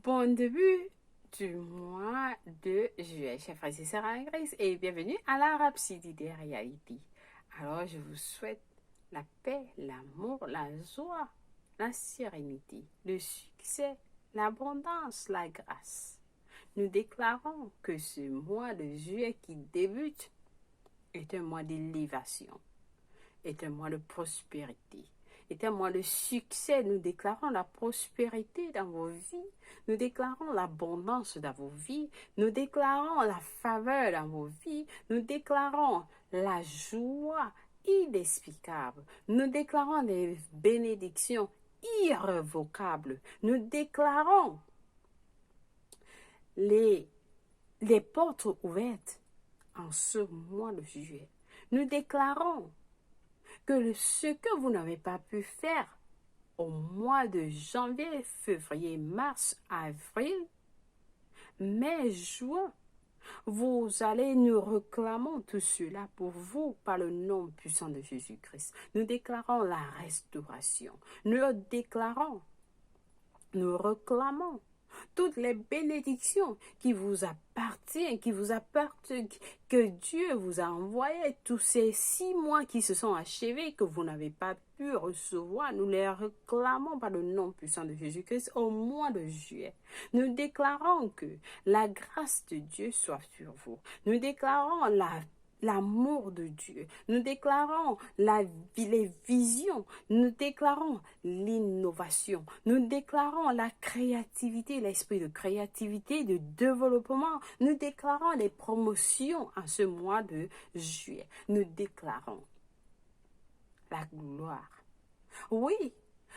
Bon début du mois de juillet, chers frères et sœurs en Christ, et bienvenue à la Rhapsodie des réalités. Alors, je vous souhaite la paix, l'amour, la joie, la sérénité, le succès, l'abondance, la grâce. Nous déclarons que ce mois de juillet qui débute est un mois d'élévation, est un mois de prospérité, est un mois de succès. Nous déclarons la prospérité dans vos vies. Nous déclarons l'abondance dans vos vies. Nous déclarons la faveur dans vos vies. Nous déclarons la joie inexplicable. Nous déclarons des bénédictions irrévocables. Nous déclarons les, les portes ouvertes en ce mois de juillet. Nous déclarons que ce que vous n'avez pas pu faire au mois de janvier, février, mars, avril, mai, juin, vous allez nous réclamer tout cela pour vous par le nom puissant de Jésus-Christ. Nous déclarons la restauration. Nous déclarons, nous réclamons toutes les bénédictions qui vous appartiennent, que Dieu vous a envoyées, tous ces 6 mois qui se sont achevés, que vous n'avez pas pu recevoir, nous les réclamons par le nom puissant de Jésus-Christ au mois de juillet. Nous déclarons que la grâce de Dieu soit sur vous. Nous déclarons l'amour de Dieu. Nous déclarons les visions. Nous déclarons l'innovation. Nous déclarons la créativité, l'esprit de créativité, de développement. Nous déclarons les promotions en ce mois de juillet. Nous déclarons la gloire. Oui,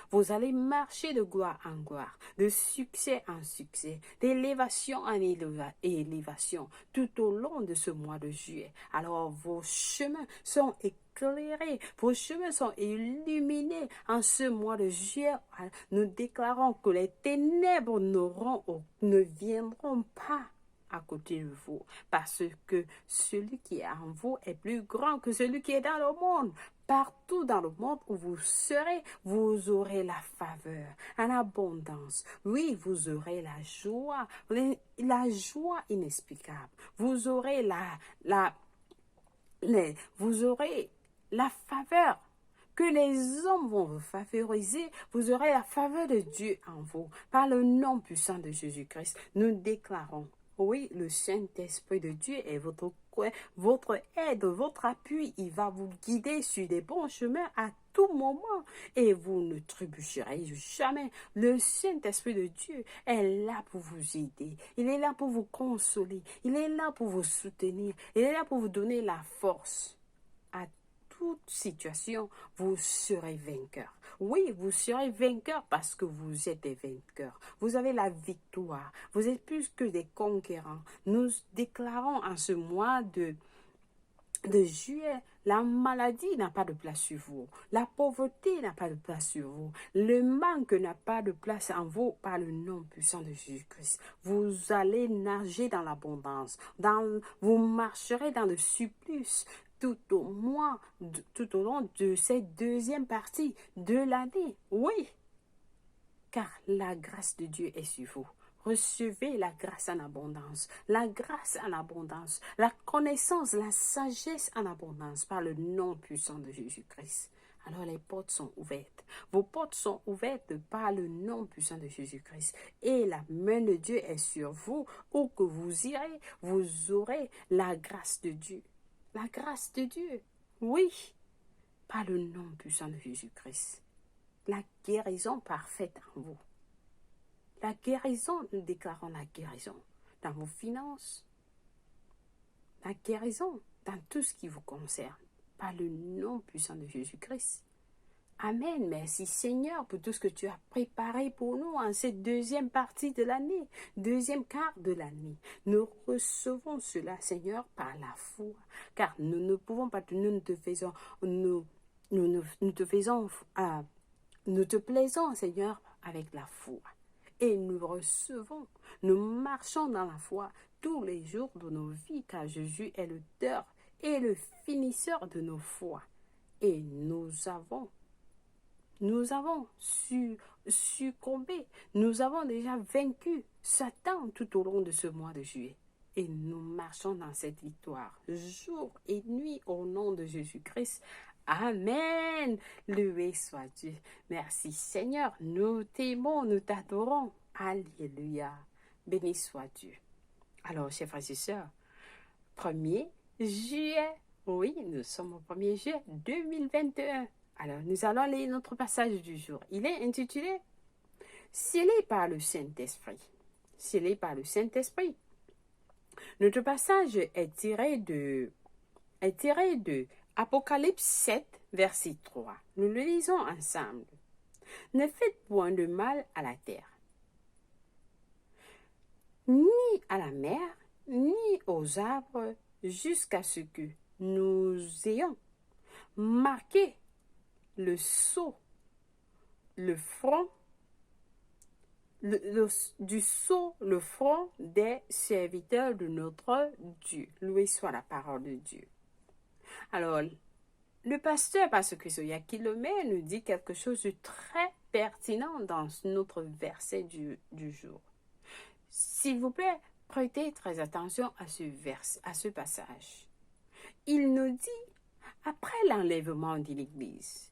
vous allez marcher de gloire en gloire, de succès en succès, d'élévation en élévation tout au long de ce mois de juillet. Alors vos chemins sont éclairés, vos chemins sont illuminés en ce mois de juillet. Nous déclarons que les ténèbres ne viendront pas à côté de vous, parce que celui qui est en vous est plus grand que celui qui est dans le monde. Partout dans le monde où vous serez, vous aurez la faveur en abondance. Oui, vous aurez la joie inexplicable. Vous aurez vous aurez la faveur que les hommes vont vous favoriser. Vous aurez la faveur de Dieu en vous. Par le nom puissant de Jésus-Christ, nous déclarons. Oui, le Saint-Esprit de Dieu est votre aide, votre appui. Il va vous guider sur des bons chemins à tout moment et vous ne trébucherez jamais. Le Saint-Esprit de Dieu est là pour vous aider. Il est là pour vous consoler. Il est là pour vous soutenir. Il est là pour vous donner la force. À toute situation, vous serez vainqueur. Oui, vous serez vainqueur parce que vous êtes des vainqueurs. Vous avez la victoire. Vous êtes plus que des conquérants. Nous déclarons en ce mois de juillet, la maladie n'a pas de place sur vous. La pauvreté n'a pas de place sur vous. Le manque n'a pas de place en vous par le nom puissant de Jésus-Christ. Vous allez nager dans l'abondance. Vous marcherez dans le surplus tout au long de cette deuxième partie de l'année. Oui, car la grâce de Dieu est sur vous. Recevez la grâce en abondance, la grâce en abondance, la connaissance, la sagesse en abondance par le nom puissant de Jésus-Christ. Alors les portes sont ouvertes. Vos portes sont ouvertes par le nom puissant de Jésus-Christ. Et la main de Dieu est sur vous. Où que vous irez, vous aurez la grâce de Dieu. La grâce de Dieu, oui, par le nom puissant de Jésus-Christ. La guérison parfaite en vous. La guérison, nous déclarons la guérison dans vos finances, la guérison dans tout ce qui vous concerne, par le nom puissant de Jésus-Christ. Amen. Merci Seigneur pour tout ce que tu as préparé pour nous en cette deuxième partie de l'année, deuxième quart de l'année. Nous recevons cela, Seigneur, par la foi, car nous ne pouvons pas, nous te plaisons, Seigneur, avec la foi. Et nous recevons, nous marchons dans la foi tous les jours de nos vies, car Jésus est l'auteur et le finisseur de nos foi. Et nous avons nous avons succombé, nous avons déjà vaincu Satan tout au long de ce mois de juillet. Et nous marchons dans cette victoire, jour et nuit, au nom de Jésus-Christ. Amen. Loué soit Dieu. Merci Seigneur. Nous t'aimons, nous t'adorons. Alléluia. Béni soit Dieu. Alors, chers frères et sœurs, 1er juillet. Oui, nous sommes au 1er juillet 2021. Alors, nous allons lire notre passage du jour. Il est intitulé « Scellé par le Saint-Esprit ». Scellé par le Saint-Esprit. Notre passage est tiré de Apocalypse 7, verset 3. Nous le lisons ensemble. Ne faites point de mal à la terre, ni à la mer, ni aux arbres, jusqu'à ce que nous ayons marqué le front des serviteurs de notre Dieu. Loué soit la parole de Dieu. Alors, le pasteur, parce que Soya Kilomé nous dit quelque chose de très pertinent dans notre verset du jour. S'il vous plaît, prêtez très attention à ce passage. Il nous dit, après l'enlèvement de l'Église,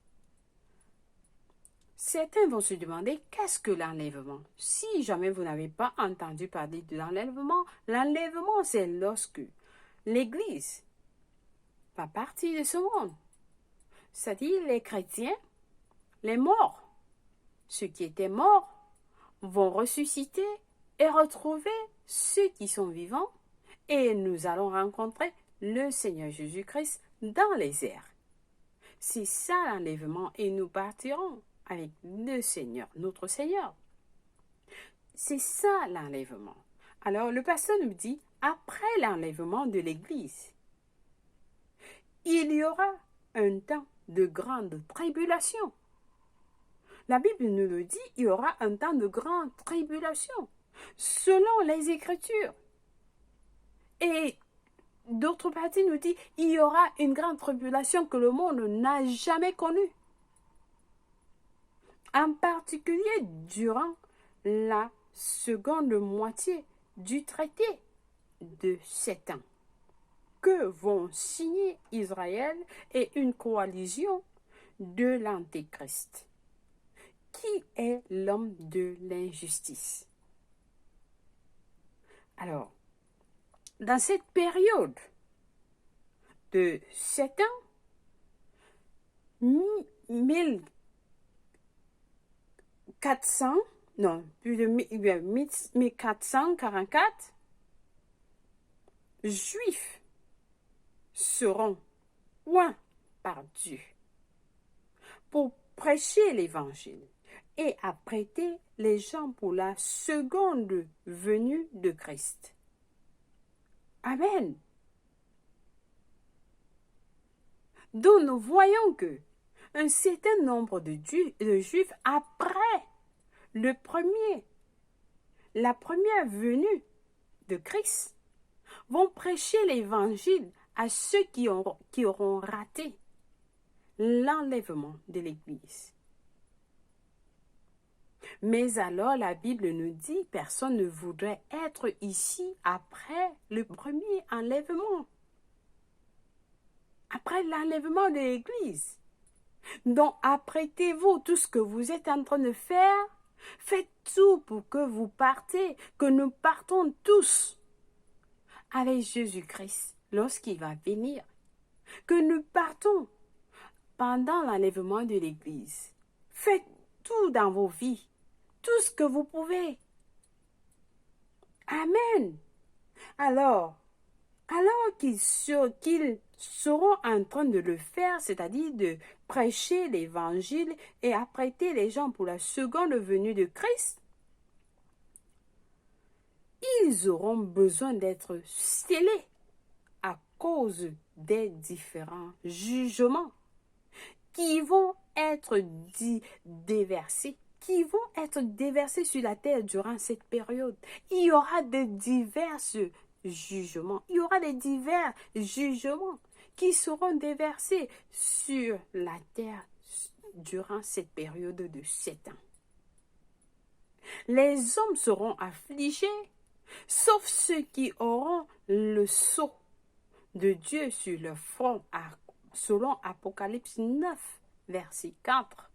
certains vont se demander, qu'est-ce que l'enlèvement? Si jamais vous n'avez pas entendu parler de l'enlèvement, c'est lorsque l'Église va partir de ce monde. C'est-à-dire les chrétiens, les morts, ceux qui étaient morts, vont ressusciter et retrouver ceux qui sont vivants, et nous allons rencontrer le Seigneur Jésus-Christ dans les airs. C'est ça l'enlèvement, et nous partirons avec le Seigneur, notre Seigneur. C'est ça l'enlèvement. Alors le pasteur nous dit, après l'enlèvement de l'Église, il y aura un temps de grande tribulation. La Bible nous le dit, il y aura un temps de grande tribulation, selon les Écritures. Et d'autres parties nous disent, il y aura une grande tribulation que le monde n'a jamais connue. En particulier durant la seconde moitié du traité de 7 ans, que vont signer Israël et une coalition de l'Antéchrist, qui est l'homme de l'injustice. Alors, dans cette période de 7 ans, 1444 Juifs seront oints par Dieu pour prêcher l'Évangile et apprêter les gens pour la seconde venue de Christ. Amen. Donc nous voyons que un certain nombre de Juifs, après la première venue de Christ, vont prêcher l'Évangile à ceux qui auront raté l'enlèvement de l'Église. Mais alors la Bible nous dit, personne ne voudrait être ici après le premier enlèvement, après l'enlèvement de l'Église. Donc apprêtez-vous, tout ce que vous êtes en train de faire, faites tout pour que vous partez, que nous partons tous avec Jésus-Christ lorsqu'il va venir, que nous partons pendant l'enlèvement de l'Église. Faites tout dans vos vies, tout ce que vous pouvez. Amen. Alors qu'ils seront en train de le faire, c'est-à-dire de prêcher l'Évangile et apprêter les gens pour la seconde venue de Christ, ils auront besoin d'être scellés à cause des différents jugements qui vont être déversés sur la terre durant cette période. Il y aura de divers jugements. Il y aura des divers jugements qui seront déversés sur la terre durant cette période de 7 ans. Les hommes seront affligés, sauf ceux qui auront le sceau de Dieu sur leur front, selon Apocalypse 9, verset 4.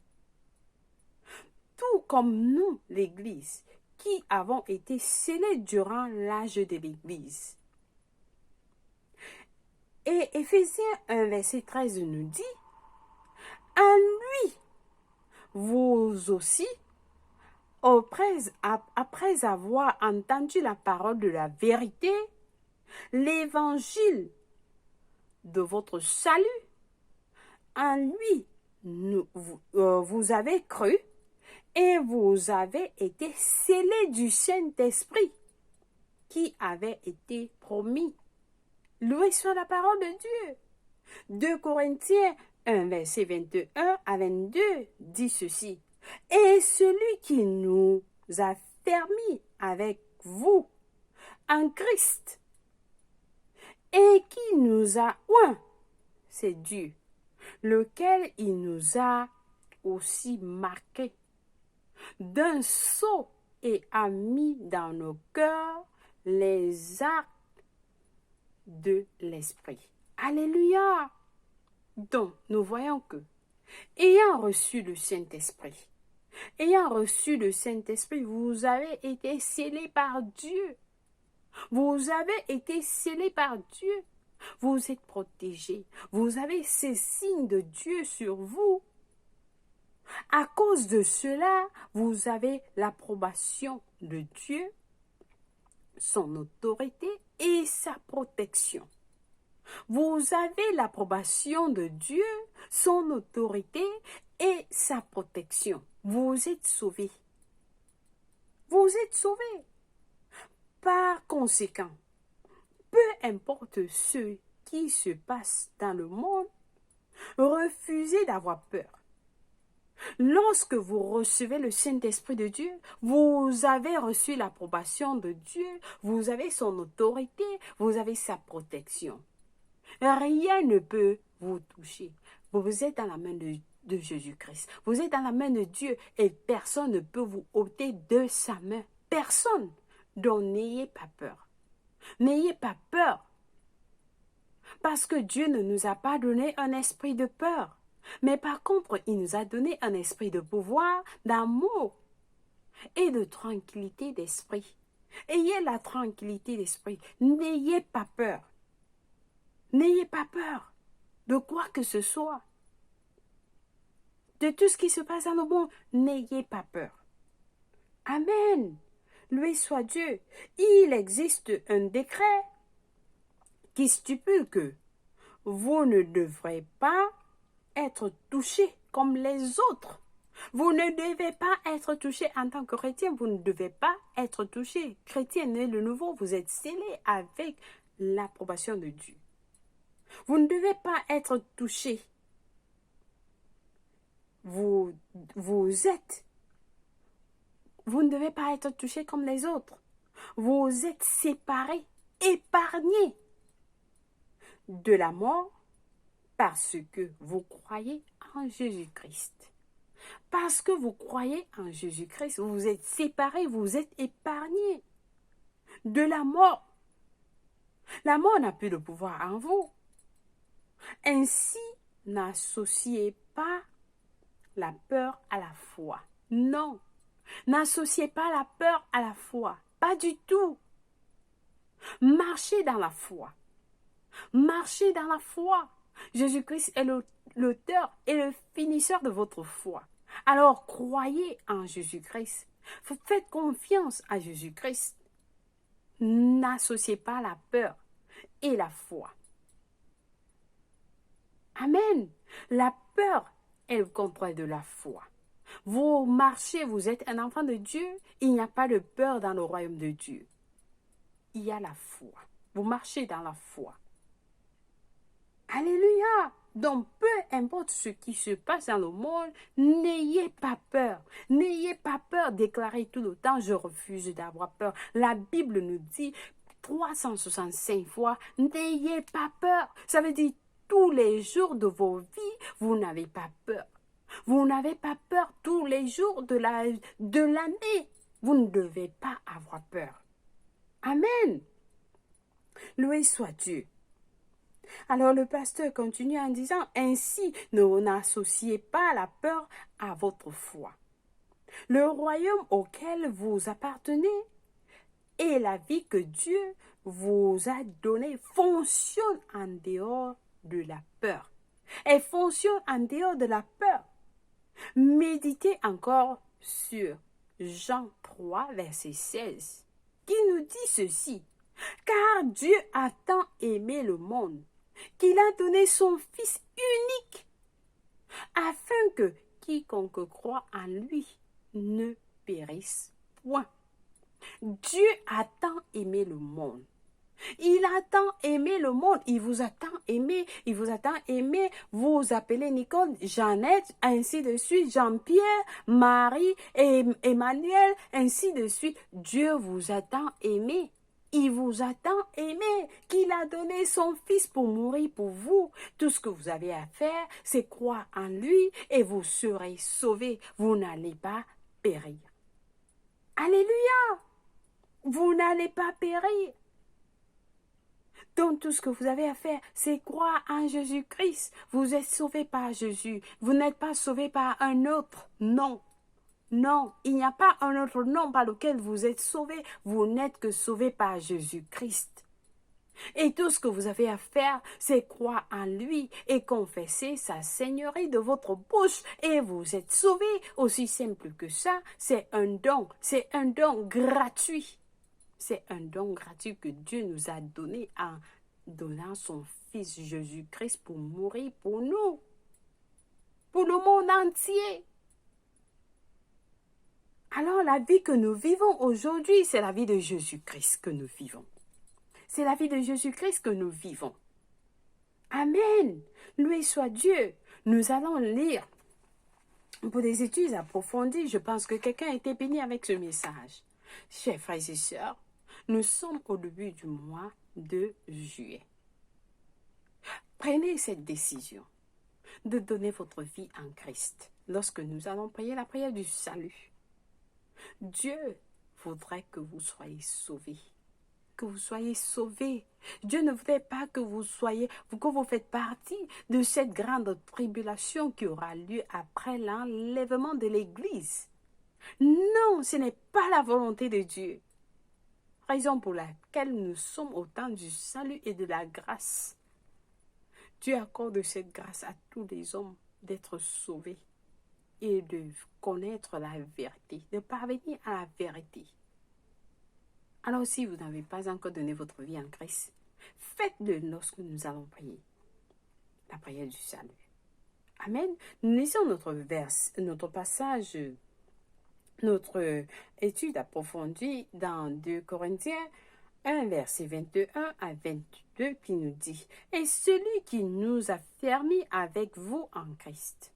Tout comme nous, l'Église, qui avons été scellés durant l'âge de l'Église. Et Éphésiens 1, verset 13 nous dit, « En lui, vous aussi, après avoir entendu la parole de la vérité, l'évangile de votre salut, en lui, vous avez cru et vous avez été scellés du Saint-Esprit qui avait été promis. » Loué soit la parole de Dieu. 2 Corinthiens 1, verset 21 à 22 dit ceci. « Et celui qui nous a fermis avec vous en Christ et qui nous a oint, c'est Dieu, lequel il nous a aussi marqué d'un sceau et a mis dans nos cœurs les actes de l'esprit. » Alléluia! Donc, nous voyons que, ayant reçu le Saint-Esprit, vous avez été scellés par Dieu. Vous avez été scellés par Dieu. Vous êtes protégés. Vous avez ces signes de Dieu sur vous. À cause de cela, vous avez l'approbation de Dieu, son autorité et sa protection. Vous avez l'approbation de Dieu, son autorité et sa protection. Vous êtes sauvés. Vous êtes sauvés. Par conséquent, peu importe ce qui se passe dans le monde, refusez d'avoir peur. Lorsque vous recevez le Saint-Esprit de Dieu, vous avez reçu l'approbation de Dieu, vous avez son autorité, vous avez sa protection. Rien ne peut vous toucher. Vous êtes dans la main de Jésus-Christ. Vous êtes dans la main de Dieu et personne ne peut vous ôter de sa main. Personne. Donc n'ayez pas peur. N'ayez pas peur. Parce que Dieu ne nous a pas donné un esprit de peur. Mais par contre, il nous a donné un esprit de pouvoir, d'amour et de tranquillité d'esprit. Ayez la tranquillité d'esprit. N'ayez pas peur. N'ayez pas peur de quoi que ce soit. De tout ce qui se passe dans le monde, n'ayez pas peur. Amen. Loué soit Dieu. Il existe un décret qui stipule que vous ne devrez pas être touché comme les autres. Vous ne devez pas être touché en tant que chrétien. Vous ne devez pas être touché. Chrétien né de nouveau, vous êtes scellé avec l'approbation de Dieu. Vous ne devez pas être touché. Vous ne devez pas être touché comme les autres. Vous êtes séparés, épargnés de la mort parce que vous croyez en Jésus-Christ. Parce que vous croyez en Jésus-Christ, vous êtes séparés, vous êtes épargnés de la mort. La mort n'a plus de pouvoir en vous. Ainsi, n'associez pas la peur à la foi. Non, n'associez pas la peur à la foi. Pas du tout. Marchez dans la foi. Marchez dans la foi. Jésus-Christ est l'auteur et le finisseur de votre foi. Alors croyez en Jésus-Christ. Faites confiance à Jésus-Christ. N'associez pas la peur et la foi. Amen. La peur est le contraire de la foi. Vous marchez, vous êtes un enfant de Dieu, il n'y a pas de peur dans le royaume de Dieu. Il y a la foi. Vous marchez dans la foi. Alléluia. Donc, peu importe ce qui se passe dans le monde, n'ayez pas peur. N'ayez pas peur. Déclarez tout le temps, je refuse d'avoir peur. La Bible nous dit 365 fois, n'ayez pas peur. Ça veut dire tous les jours de vos vies, vous n'avez pas peur. Vous n'avez pas peur tous les jours de l'année. Vous ne devez pas avoir peur. Amen. Loué soit Dieu. Alors le pasteur continue en disant, ainsi n'associez pas la peur à votre foi. Le royaume auquel vous appartenez et la vie que Dieu vous a donnée fonctionne en dehors de la peur. Elle fonctionne en dehors de la peur. Méditez encore sur Jean 3, verset 16, qui nous dit ceci. Car Dieu a tant aimé le monde qu'il a donné son Fils unique, afin que quiconque croit en lui ne périsse point. Dieu a tant aimé le monde. Il a tant aimé le monde, il vous a tant aimé, vous appelez Nicole, Jeannette, ainsi de suite, Jean-Pierre, Marie, et Emmanuel, ainsi de suite. Dieu vous a tant aimé. Il vous a tant aimé qu'il a donné son Fils pour mourir pour vous. Tout ce que vous avez à faire, c'est croire en lui et vous serez sauvés. Vous n'allez pas périr. Alléluia! Vous n'allez pas périr. Donc tout ce que vous avez à faire, c'est croire en Jésus-Christ. Vous êtes sauvés par Jésus. Vous n'êtes pas sauvés par un autre. Non. Non, il n'y a pas un autre nom par lequel vous êtes sauvés. Vous n'êtes que sauvés par Jésus-Christ. Et tout ce que vous avez à faire, c'est croire en lui et confesser sa seigneurie de votre bouche. Et vous êtes sauvés. Aussi simple que ça, c'est un don. C'est un don gratuit. C'est un don gratuit que Dieu nous a donné en donnant son Fils Jésus-Christ pour mourir pour nous. Pour le monde entier. Alors la vie que nous vivons aujourd'hui, c'est la vie de Jésus-Christ que nous vivons. C'est la vie de Jésus-Christ que nous vivons. Amen. Loué soit Dieu. Nous allons lire pour des études approfondies. Je pense que quelqu'un a été béni avec ce message. Chers frères et sœurs, nous sommes au début du mois de juillet. Prenez cette décision de donner votre vie en Christ lorsque nous allons prier la prière du salut. Dieu voudrait que vous soyez sauvés. Que vous soyez sauvés. Dieu ne voudrait pas que vous faites partie de cette grande tribulation qui aura lieu après l'enlèvement de l'Église. Non, ce n'est pas la volonté de Dieu. Raison pour laquelle nous sommes au temps du salut et de la grâce. Dieu accorde cette grâce à tous les hommes d'être sauvés et de connaître la vérité, de parvenir à la vérité. Alors si vous n'avez pas encore donné votre vie en Christ, faites-le lorsque nous allons prier la prière du salut. Amen. Nous lisons notre passage, notre étude approfondie dans 2 Corinthiens 1, verset 21 à 22 qui nous dit « Et celui qui nous a fermis avec vous en Christ. »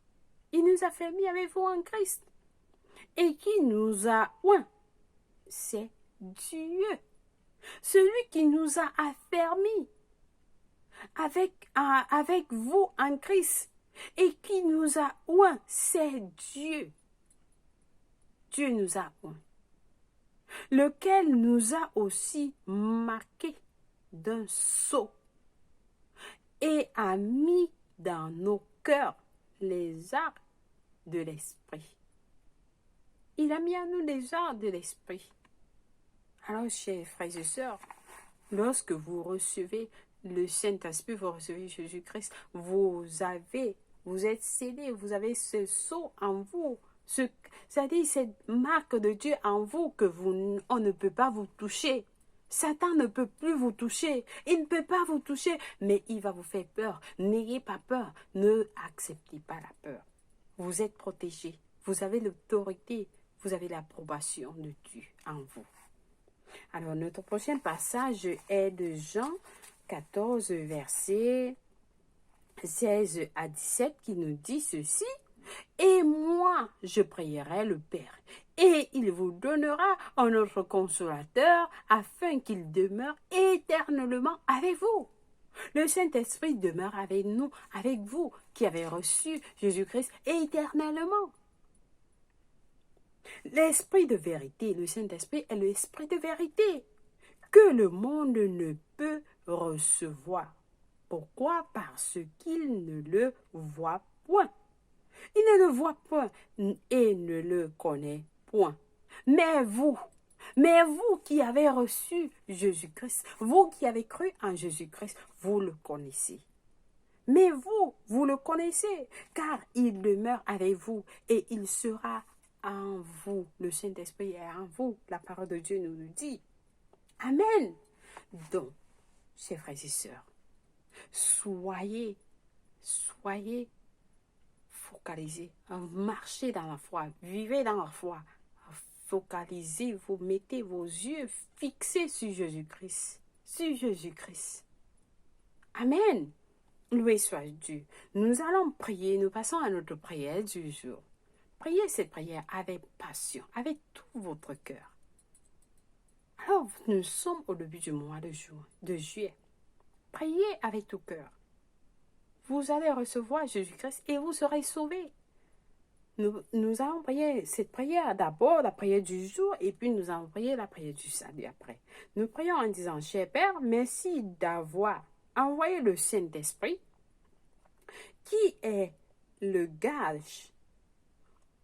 Il nous a fermis avec vous en Christ. Et qui nous a oint, c'est Dieu. Celui qui nous a affermis avec vous en Christ. Et qui nous a oint, c'est Dieu. Dieu nous a oint. Lequel nous a aussi marqué d'un sceau et a mis dans nos cœurs les arts de l'esprit. Il a mis à nous les arts de l'esprit. Alors, chers frères et sœurs, lorsque vous recevez le Saint-Esprit, vous recevez Jésus-Christ, vous êtes scellés, vous avez ce sceau en vous, c'est-à-dire cette marque de Dieu en vous que on ne peut pas vous toucher. Satan ne peut plus vous toucher. Il ne peut pas vous toucher, mais il va vous faire peur. N'ayez pas peur. Ne acceptez pas la peur. Vous êtes protégés. Vous avez l'autorité. Vous avez l'approbation de Dieu en vous. Alors, notre prochain passage est de Jean 14, versets 16 à 17, qui nous dit ceci. « Et moi, je prierai le Père, et il vous donnera un autre consolateur, afin qu'il demeure éternellement avec vous. Le Saint-Esprit demeure avec nous, avec vous, qui avez reçu Jésus-Christ éternellement. L'Esprit de vérité, le Saint-Esprit est l'Esprit de vérité que le monde ne peut recevoir. Pourquoi? Parce qu'il ne le voit point. Il ne le voit point et ne le connaît point. Mais vous qui avez reçu Jésus-Christ, vous qui avez cru en Jésus-Christ, vous le connaissez. Mais vous le connaissez, car il demeure avec vous et il sera en vous. Le Saint-Esprit est en vous. La parole de Dieu nous le dit. Amen. Donc, chers frères et sœurs, soyez focalisés, marchez dans la foi, vivez dans la foi, focalisez-vous, mettez vos yeux fixés sur Jésus-Christ, sur Jésus-Christ. Amen. Loué soit Dieu. Nous allons prier, nous passons à notre prière du jour. Priez cette prière avec passion, avec tout votre cœur. Alors, nous sommes au début du mois de juillet. Priez avec tout cœur. Vous allez recevoir Jésus-Christ et vous serez sauvés. Nous allons prier cette prière d'abord, la prière du jour, et puis nous allons prier la prière du salut après. Nous prions en disant, cher Père, merci d'avoir envoyé le Saint-Esprit, qui est le gage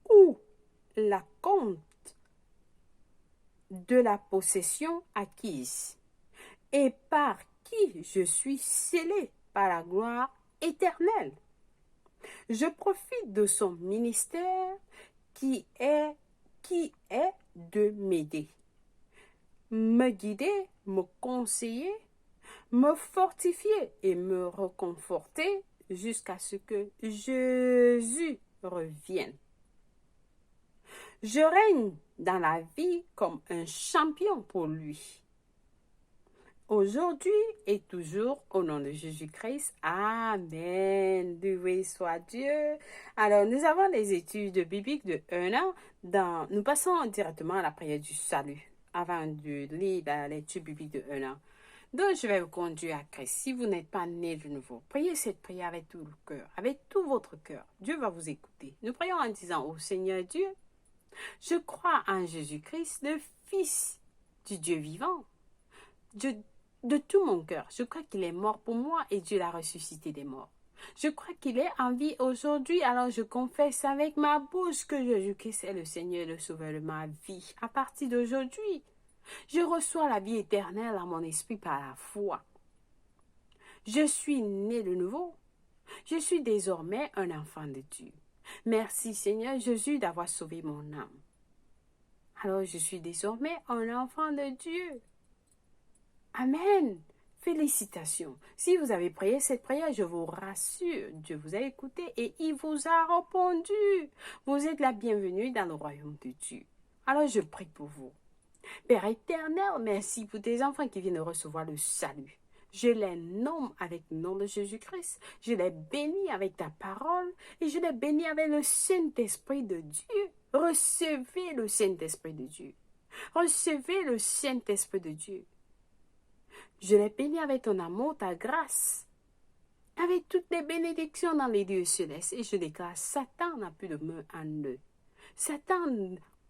ou la compte de la possession acquise, et par qui je suis scellé par la gloire éternelle. Je profite de son ministère qui est de m'aider, me guider, me conseiller, me fortifier et me reconforter jusqu'à ce que Jésus revienne. Je règne dans la vie comme un champion pour lui. Aujourd'hui et toujours, au nom de Jésus-Christ. Amen. Loué soit Dieu. Alors, nous avons les études bibliques de 1 an. Nous passons directement à la prière du salut avant de lire la lecture biblique de 1 an. Donc, je vais vous conduire à Christ. Si vous n'êtes pas né de nouveau, priez cette prière avec tout le cœur, avec tout votre cœur. Dieu va vous écouter. Nous prions en disant, ô Seigneur Dieu, je crois en Jésus-Christ, le Fils du Dieu vivant. De tout mon cœur, je crois qu'il est mort pour moi et Dieu l'a ressuscité des morts. Je crois qu'il est en vie aujourd'hui, alors je confesse avec ma bouche que Jésus-Christ est le Seigneur et le Sauveur de ma vie. À partir d'aujourd'hui, je reçois la vie éternelle à mon esprit par la foi. Je suis né de nouveau. Je suis désormais un enfant de Dieu. Merci Seigneur Jésus d'avoir sauvé mon âme. Alors je suis désormais un enfant de Dieu. Amen. Félicitations. Si vous avez prié cette prière, je vous rassure, Dieu vous a écouté et il vous a répondu. Vous êtes la bienvenue dans le royaume de Dieu. Alors je prie pour vous. Père éternel, merci pour tes enfants qui viennent de recevoir le salut. Je les nomme avec le nom de Jésus-Christ. Je les bénis avec ta parole et je les bénis avec le Saint-Esprit de Dieu. Recevez le Saint-Esprit de Dieu. Recevez le Saint-Esprit de Dieu. Je les bénis avec ton amour, ta grâce, avec toutes les bénédictions dans les lieux célestes. Et je déclare, Satan n'a plus de main en eux. Satan,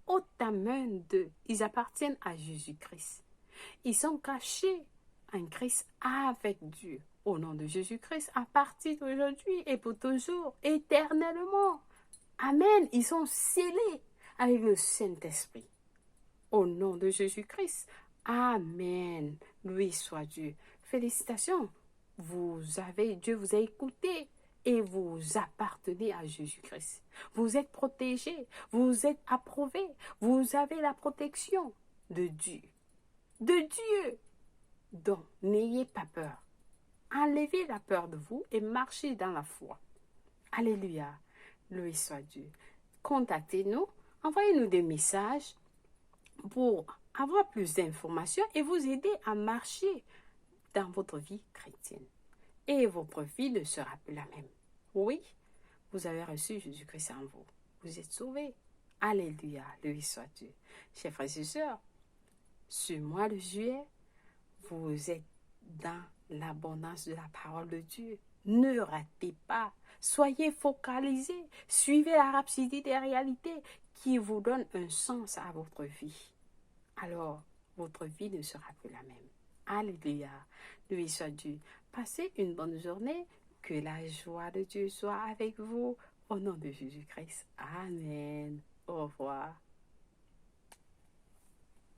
ôte ta main d'eux. Ils appartiennent à Jésus-Christ. Ils sont cachés en Christ avec Dieu. Au nom de Jésus-Christ, à partir d'aujourd'hui et pour toujours, éternellement. Amen. Ils sont scellés avec le Saint-Esprit. Au nom de Jésus-Christ. Amen. Loué soit Dieu. Félicitations. Dieu vous a écouté et vous appartenez à Jésus-Christ. Vous êtes protégés, vous êtes approuvés, vous avez la protection de Dieu. De Dieu. Donc, n'ayez pas peur. Enlevez la peur de vous et marchez dans la foi. Alléluia. Loué soit Dieu. Contactez-nous, envoyez-nous des messages pour avoir plus d'informations et vous aider à marcher dans votre vie chrétienne. Et votre vie ne sera plus la même. Oui, vous avez reçu Jésus-Christ en vous. Vous êtes sauvés. Alléluia, loué soit Dieu. Chers frères et sœurs, ce mois de juillet, vous êtes dans l'abondance de la parole de Dieu. Ne ratez pas. Soyez focalisés. Suivez la rhapsodie des réalités qui vous donne un sens à votre vie. Alors, votre vie ne sera plus la même. Alléluia. Loué soit Dieu. Passez une bonne journée. Que la joie de Dieu soit avec vous. Au nom de Jésus-Christ. Amen. Au revoir.